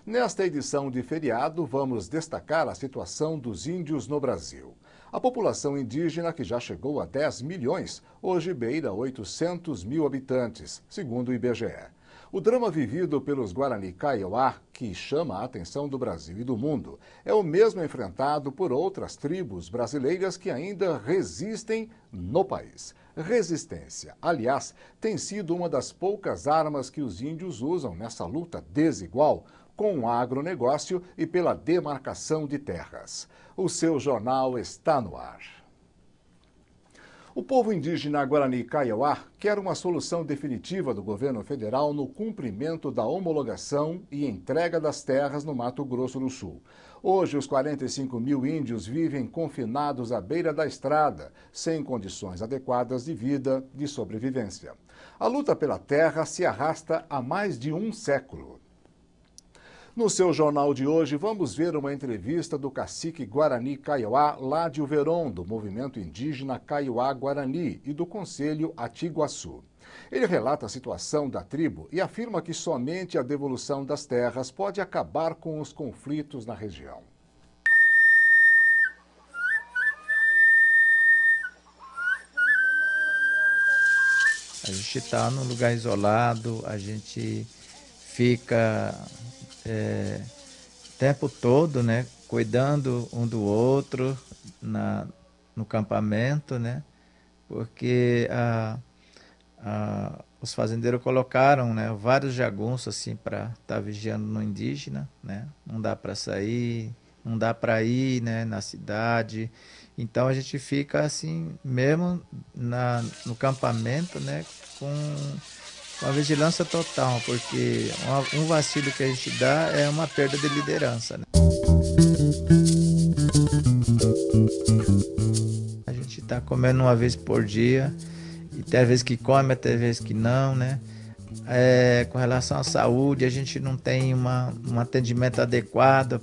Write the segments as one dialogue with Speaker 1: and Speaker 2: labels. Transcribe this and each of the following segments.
Speaker 1: Nesta edição de feriado, vamos destacar a situação dos índios no Brasil. A população indígena, que já chegou a 10 milhões, hoje beira 800 mil habitantes, segundo o IBGE. O drama vivido pelos Guarani Kaiowá, que chama a atenção do Brasil e do mundo, é o mesmo enfrentado por outras tribos brasileiras que ainda resistem no país. Resistência, aliás, tem sido uma das poucas armas que os índios usam nessa luta desigual com o agronegócio e pela demarcação de terras. O seu jornal está no ar. O povo indígena Guarani Kaiowá quer uma solução definitiva do governo federal no cumprimento da homologação e entrega das terras no Mato Grosso do Sul. Hoje, os 45 mil índios vivem confinados à beira da estrada, sem condições adequadas de vida, de sobrevivência. A luta pela terra se arrasta há mais de um século. No seu jornal de hoje, vamos ver uma entrevista do cacique Guarani Kaiowá, lá de Uveron, do movimento indígena Kaiowá Guarani e do Conselho Atiguaçu. Ele relata a situação da tribo e afirma que somente a devolução das terras pode acabar com os conflitos na região.
Speaker 2: A gente está num lugar isolado, a gente fica o tempo todo, né, cuidando um do outro no campamento, né, porque os fazendeiros colocaram, né, vários jagunços assim para estar vigiando no indígena, né, não dá para sair, não dá para ir, né, na cidade, então a gente fica assim mesmo no campamento, né, com a vigilância total, porque um vacilo que a gente dá é uma perda de liderança, né? A gente está comendo uma vez por dia, e tem vezes que come, tem vezes que não, né? Com relação à saúde, a gente não tem um atendimento adequado,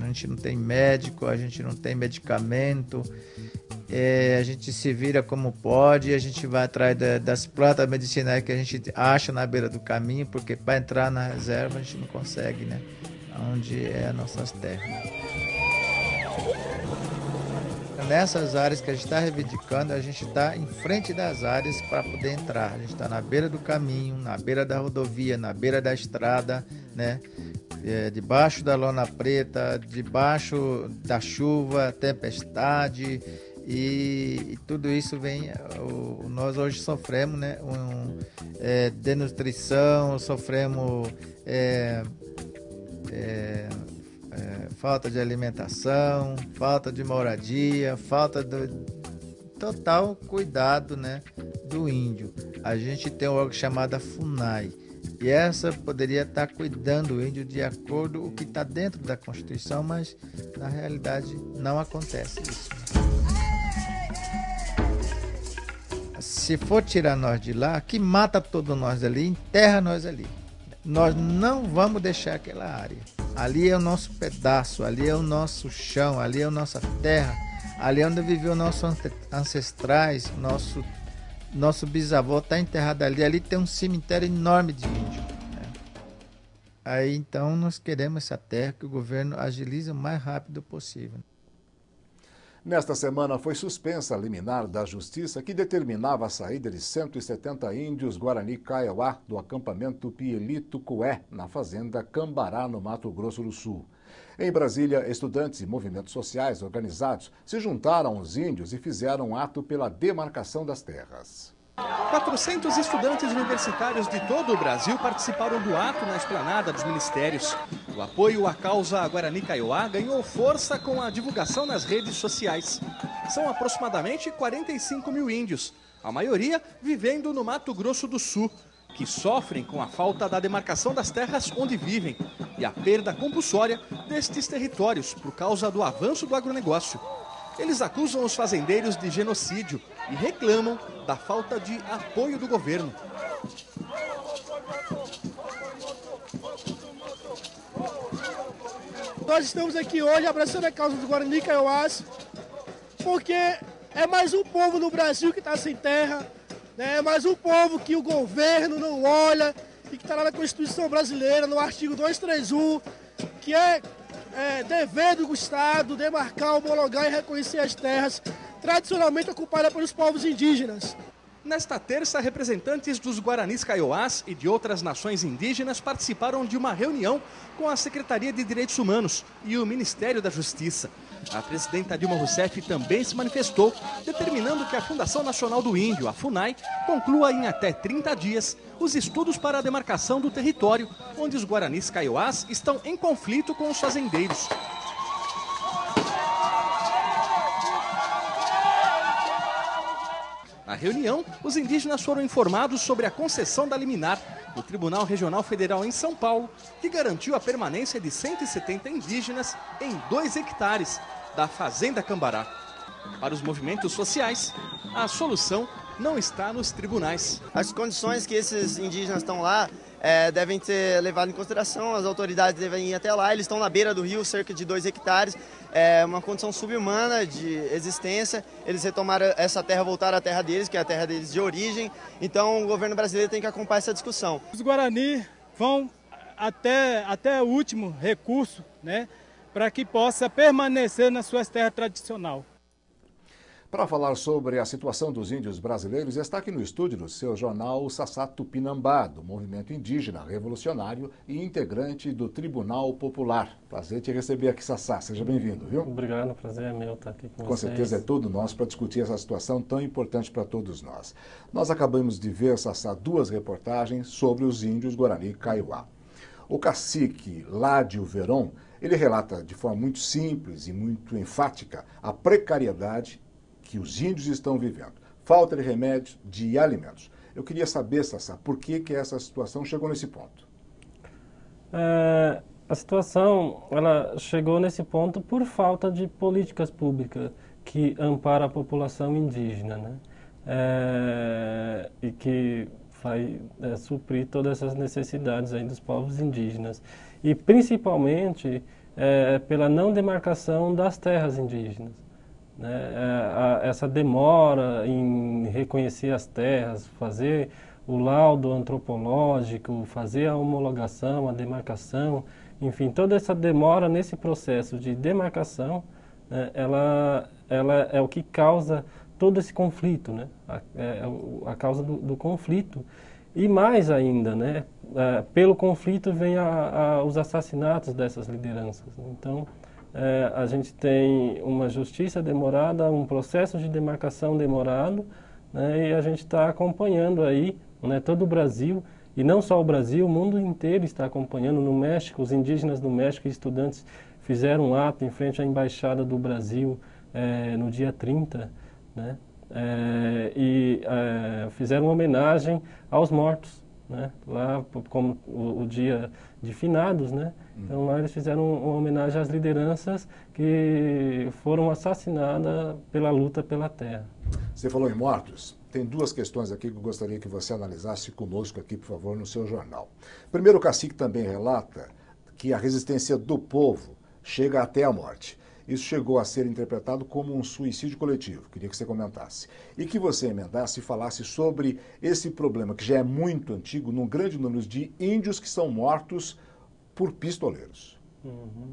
Speaker 2: a gente não tem médico, a gente não tem medicamento. A gente se vira como pode, a gente vai atrás das plantas medicinais que a gente acha na beira do caminho, porque para entrar na reserva a gente não consegue, né? Onde é as nossas terras. Nessas áreas que a gente está reivindicando, a gente está em frente das áreas para poder entrar. A gente está na beira do caminho, na beira da rodovia, na beira da estrada, né? Debaixo da lona preta, debaixo da chuva, tempestade. E tudo isso vem, nós hoje sofremos, né, desnutrição, sofremos falta de alimentação, falta de moradia, falta do total cuidado, né, do índio. A gente tem um órgão chamado FUNAI, e essa poderia estar cuidando do índio de acordo com o que está dentro da Constituição, mas na realidade não acontece isso. Se for tirar nós de lá, que mata todos nós ali, enterra nós ali. Nós não vamos deixar aquela área. Ali é o nosso pedaço, ali é o nosso chão, ali é a nossa terra, ali é onde viveu nossos ancestrais, nosso bisavô está enterrado ali. Ali tem um cemitério enorme de índio, né? Aí então nós queremos essa terra que o governo agilize o mais rápido possível.
Speaker 1: Nesta semana foi suspensa a liminar da Justiça que determinava a saída de 170 índios Guarani Kaiowá do acampamento Pielito Cué, na fazenda Cambará, no Mato Grosso do Sul. Em Brasília, estudantes e movimentos sociais organizados se juntaram aos índios e fizeram um ato pela demarcação das terras.
Speaker 3: 400 estudantes universitários de todo o Brasil participaram do ato na esplanada dos ministérios. O apoio à causa Guarani Kaiowá ganhou força com a divulgação nas redes sociais. São aproximadamente 45 mil índios, a maioria vivendo no Mato Grosso do Sul, que sofrem com a falta da demarcação das terras onde vivem e a perda compulsória destes territórios por causa do avanço do agronegócio. Eles acusam os fazendeiros de genocídio e reclamam da falta de apoio do governo.
Speaker 4: Nós estamos aqui hoje abraçando a causa dos Guarani Kaiowás, porque é mais um povo no Brasil que está sem terra, né? É mais um povo que o governo não olha, e que está lá na Constituição brasileira, no artigo 231, que é dever do Estado demarcar, homologar e reconhecer as terras tradicionalmente ocupadas pelos povos indígenas.
Speaker 3: Nesta terça, representantes dos Guaranis Kaiowás e de outras nações indígenas participaram de uma reunião com a Secretaria de Direitos Humanos e o Ministério da Justiça. A presidenta Dilma Rousseff também se manifestou, determinando que a Fundação Nacional do Índio, a FUNAI, conclua em até 30 dias os estudos para a demarcação do território, onde os Guaranis Kaiowás estão em conflito com os fazendeiros. Na reunião, os indígenas foram informados sobre a concessão da liminar do Tribunal Regional Federal em São Paulo, que garantiu a permanência de 170 indígenas em 2 hectares da Fazenda Cambará. Para os movimentos sociais, a solução não está nos tribunais.
Speaker 5: As condições que esses indígenas estão lá devem ser levadas em consideração, as autoridades devem ir até lá, eles estão na beira do rio, cerca de 2 hectares, é uma condição subhumana de existência, eles retomaram essa terra, voltaram à terra deles, que é a terra deles de origem, então o governo brasileiro tem que acompanhar essa discussão.
Speaker 6: Os Guarani vão até o último recurso, né, para que possa permanecer nas suas terras tradicionais.
Speaker 1: Para falar sobre a situação dos índios brasileiros, está aqui no estúdio do seu jornal o Sassá Tupinambá, do movimento indígena revolucionário e integrante do Tribunal Popular. Prazer te receber aqui, Sassá. Seja bem-vindo, viu?
Speaker 7: Obrigado, prazer é meu estar aqui com vocês.
Speaker 1: Com certeza é todo nosso para discutir essa situação tão importante para todos nós. Nós acabamos de ver, Sassá, 2 reportagens sobre os índios Guarani Kaiowá. O cacique Ládio Veron, ele relata de forma muito simples e muito enfática a precariedade que os índios estão vivendo. Falta de remédios, de alimentos. Eu queria saber, Sassá, por que essa situação chegou nesse ponto?
Speaker 7: A situação ela chegou nesse ponto por falta de políticas públicas que amparam a população indígena, né? E que vai suprir todas essas necessidades aí dos povos indígenas. E principalmente pela não demarcação das terras indígenas. Essa demora em reconhecer as terras, fazer o laudo antropológico, fazer a homologação, a demarcação, enfim, toda essa demora nesse processo de demarcação, né, ela é o que causa todo esse conflito, né? A causa do conflito. E mais ainda, né, pelo conflito vem os assassinatos dessas lideranças. Então, a gente tem uma justiça demorada, um processo de demarcação demorado, né, e a gente está acompanhando aí, né, todo o Brasil, e não só o Brasil, o mundo inteiro está acompanhando. No México, os indígenas do México e estudantes fizeram um ato em frente à Embaixada do Brasil no dia 30, né, fizeram uma homenagem aos mortos, né, lá como o dia de finados, né? Então lá eles fizeram uma homenagem às lideranças que foram assassinadas pela luta pela terra.
Speaker 1: Você falou em mortos. Tem 2 questões aqui que eu gostaria que você analisasse conosco aqui, por favor, no seu jornal. Primeiro, o cacique também relata que a resistência do povo chega até a morte. Isso chegou a ser interpretado como um suicídio coletivo. Queria que você comentasse. E que você emendasse e falasse sobre esse problema, que já é muito antigo, num grande número de índios que são mortos por pistoleiros.
Speaker 7: Uhum.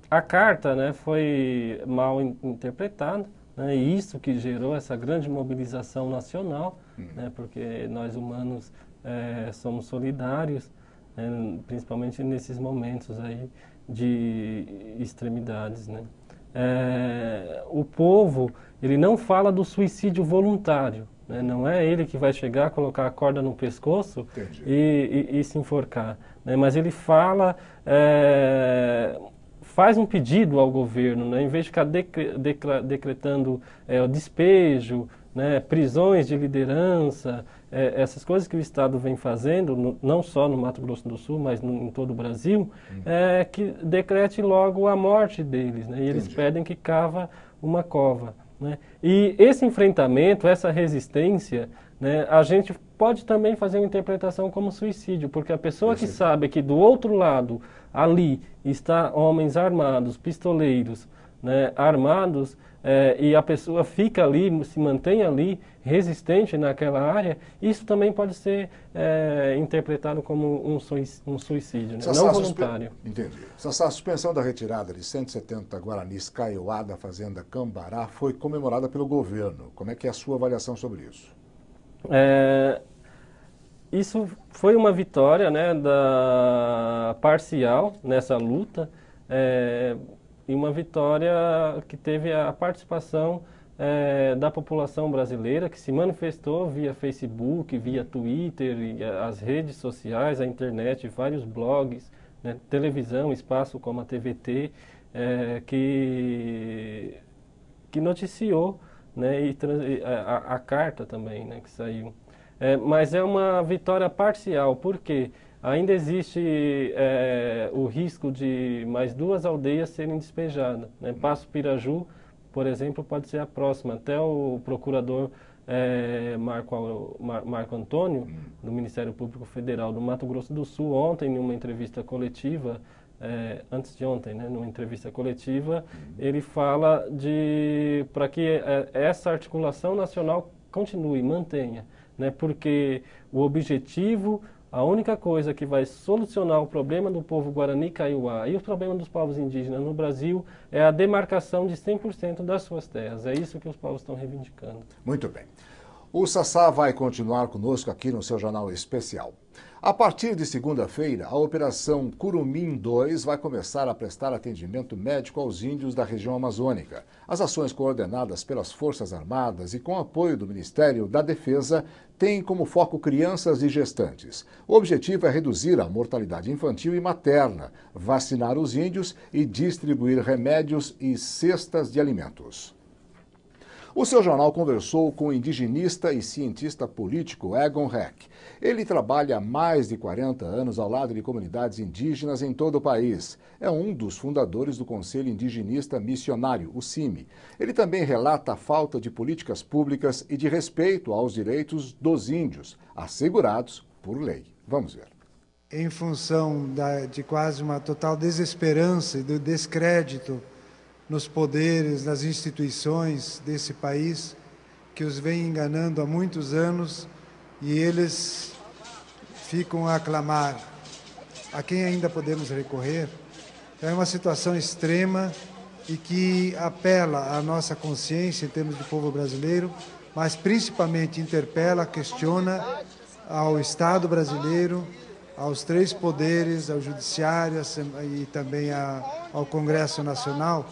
Speaker 7: A carta, né, foi mal interpretada, né, e isso que gerou essa grande mobilização nacional, né, porque nós humanos somos solidários, né, principalmente nesses momentos aí de extremidades, né? O povo, ele não fala do suicídio voluntário, né? Não é ele que vai chegar, colocar a corda no pescoço e se enforcar, né? Mas ele fala, faz um pedido ao governo, né? Em vez de ficar decretando o despejo, né? Prisões de liderança, essas coisas que o Estado vem fazendo, não só no Mato Grosso do Sul, mas em todo o Brasil, que decrete logo a morte deles, né? E eles pedem que cava uma cova, né? E esse enfrentamento, essa resistência, né, a gente pode também fazer uma interpretação como suicídio, porque a pessoa que sabe que do outro lado, ali, está homens armados, pistoleiros, né, armados, e a pessoa fica ali, se mantém ali, resistente naquela área, isso também pode ser interpretado como um suicídio, né? Não voluntário.
Speaker 1: Entendi. Sassá, a suspensão da retirada de 170 guaranis Kaiowá da fazenda Cambará foi comemorada pelo governo. Como é que é a sua avaliação sobre isso?
Speaker 7: Isso foi uma vitória, né, parcial nessa luta, e uma vitória que teve a participação da população brasileira, que se manifestou via Facebook, via Twitter, e as redes sociais, a internet, vários blogs, né, televisão, espaço como a TVT, que noticiou, né, e a carta também, né, que saiu. Mas é uma vitória parcial, porque ainda existe o risco de mais 2 aldeias serem despejadas, né? Passo Piraju, por exemplo, pode ser a próxima. Até o procurador Marco Antônio, do Ministério Público Federal do Mato Grosso do Sul, ontem, em uma entrevista coletiva, antes de ontem, né, numa entrevista coletiva, ele fala para que essa articulação nacional continue, mantenha, né, porque o objetivo, a única coisa que vai solucionar o problema do povo Guarani Kaiowá e o problema dos povos indígenas no Brasil é a demarcação de 100% das suas terras. É isso que os povos estão reivindicando.
Speaker 1: Muito bem. O Sassá vai continuar conosco aqui no seu Jornal Especial. A partir de segunda-feira, a Operação Curumim 2 vai começar a prestar atendimento médico aos índios da região amazônica. As ações coordenadas pelas Forças Armadas e com apoio do Ministério da Defesa têm como foco crianças e gestantes. O objetivo é reduzir a mortalidade infantil e materna, vacinar os índios e distribuir remédios e cestas de alimentos. O seu jornal conversou com o indigenista e cientista político Egon Reck. Ele trabalha há mais de 40 anos ao lado de comunidades indígenas em todo o país. É um dos fundadores do Conselho Indigenista Missionário, o CIMI. Ele também relata a falta de políticas públicas e de respeito aos direitos dos índios, assegurados por lei. Vamos ver.
Speaker 8: Em função de quase uma total desesperança e do descrédito nos poderes, nas instituições desse país, que os vem enganando há muitos anos, e eles ficam a clamar a quem ainda podemos recorrer. É uma situação extrema e que apela à nossa consciência em termos de povo brasileiro, mas principalmente interpela, questiona ao Estado brasileiro, aos 3 poderes, ao Judiciário e também ao Congresso Nacional,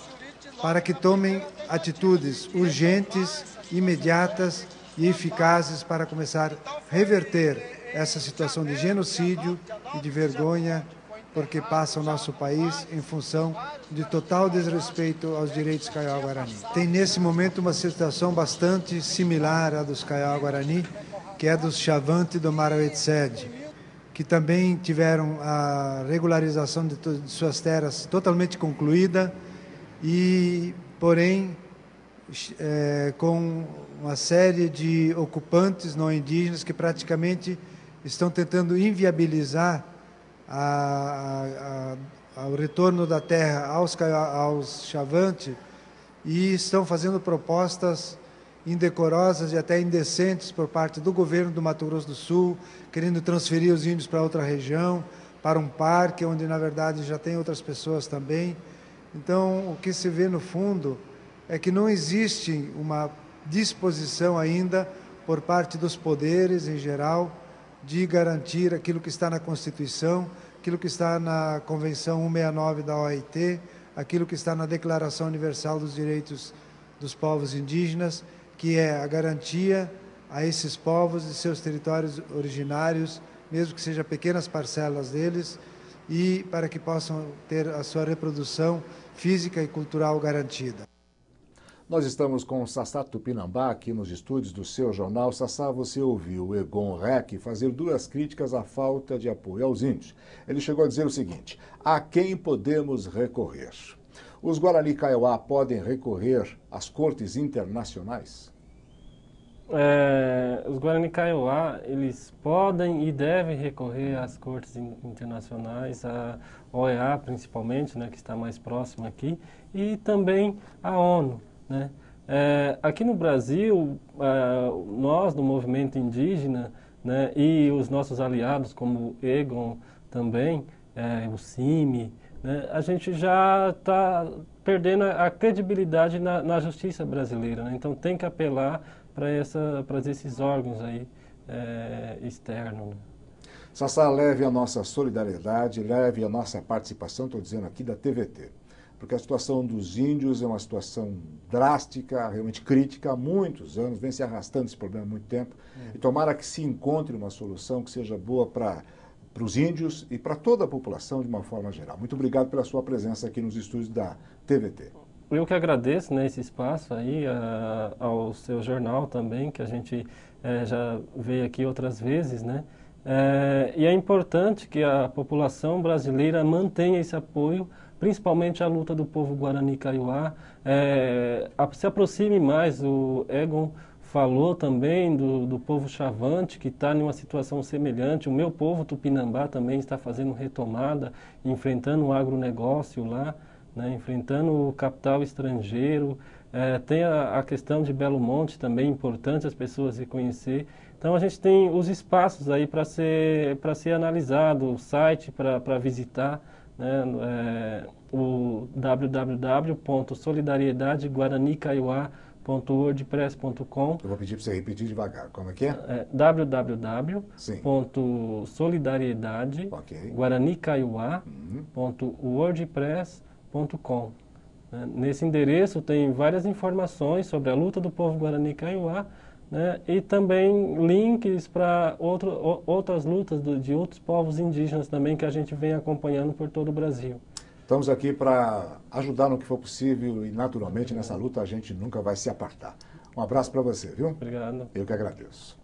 Speaker 8: para que tomem atitudes urgentes, imediatas e eficazes para começar a reverter essa situação de genocídio e de vergonha porque passa o nosso país em função de total desrespeito aos direitos Kaiowá-Guarani. Tem nesse momento uma situação bastante similar à dos Kaiowá-Guarani, que é dos Chavante do Marauetsede, que também tiveram a regularização de suas terras totalmente concluída, porém, com uma série de ocupantes não indígenas que praticamente estão tentando inviabilizar o retorno da terra aos Chavante e estão fazendo propostas indecorosas e até indecentes por parte do governo do Mato Grosso do Sul, querendo transferir os índios para outra região, para um parque onde, na verdade, já tem outras pessoas também. Então, o que se vê no fundo é que não existe uma disposição ainda por parte dos poderes em geral de garantir aquilo que está na Constituição, aquilo que está na Convenção 169 da OIT, aquilo que está na Declaração Universal dos Direitos dos Povos Indígenas, que é a garantia a esses povos de seus territórios originários, mesmo que sejam pequenas parcelas deles, e para que possam ter a sua reprodução física e cultural garantida.
Speaker 1: Nós estamos com o Sassá Tupinambá aqui nos estúdios do seu jornal. Sassá, você ouviu o Egon Reck fazer 2 críticas à falta de apoio aos índios. Ele chegou a dizer o seguinte: a quem podemos recorrer? Os Guarani Kaiowá podem recorrer às cortes internacionais?
Speaker 7: Os Guarani Kaiowá, eles podem e devem recorrer às cortes internacionais, a OEA principalmente, né, que está mais próxima aqui, e também a ONU, né? Aqui no Brasil, nós do movimento indígena, né, e os nossos aliados como o EGON também, o CIMI, né, a gente já está perdendo a credibilidade na justiça brasileira, né? Então tem que apelar para esses órgãos aí externos. Né?
Speaker 1: Sassá, leve a nossa solidariedade, leve a nossa participação, estou dizendo aqui, da TVT. Porque a situação dos índios é uma situação drástica, realmente crítica, há muitos anos, vem se arrastando esse problema há muito tempo. E tomara que se encontre uma solução que seja boa para os índios e para toda a população de uma forma geral. Muito obrigado pela sua presença aqui nos estúdios da TVT.
Speaker 7: Eu que agradeço, né, esse espaço aí, ao seu jornal também, que a gente já veio aqui outras vezes, né? E é importante que a população brasileira mantenha esse apoio, principalmente a luta do povo Guarani Kaiowá, se aproxime mais. O Egon falou também do povo Chavante, que está em uma situação semelhante. O meu povo Tupinambá também está fazendo retomada, enfrentando o agronegócio lá, né, enfrentando o capital estrangeiro. Tem a questão de Belo Monte também, importante as pessoas reconhecer. Então a gente tem os espaços aí para ser analisado, o site para visitar, né, o www.solidariedade.guaranikaiowá.wordpress.com.
Speaker 1: Eu vou pedir para você repetir devagar. Como é que é?
Speaker 7: www.solidariedade.guaranikaiowá.wordpress.com. Nesse endereço tem várias informações sobre a luta do povo Guarani Kaiowá, né, e também links para outras lutas de outros povos indígenas também que a gente vem acompanhando por todo o Brasil.
Speaker 1: Estamos aqui para ajudar no que for possível e, naturalmente, nessa luta a gente nunca vai se apartar. Um abraço para você, viu?
Speaker 7: Obrigado.
Speaker 1: Eu que agradeço.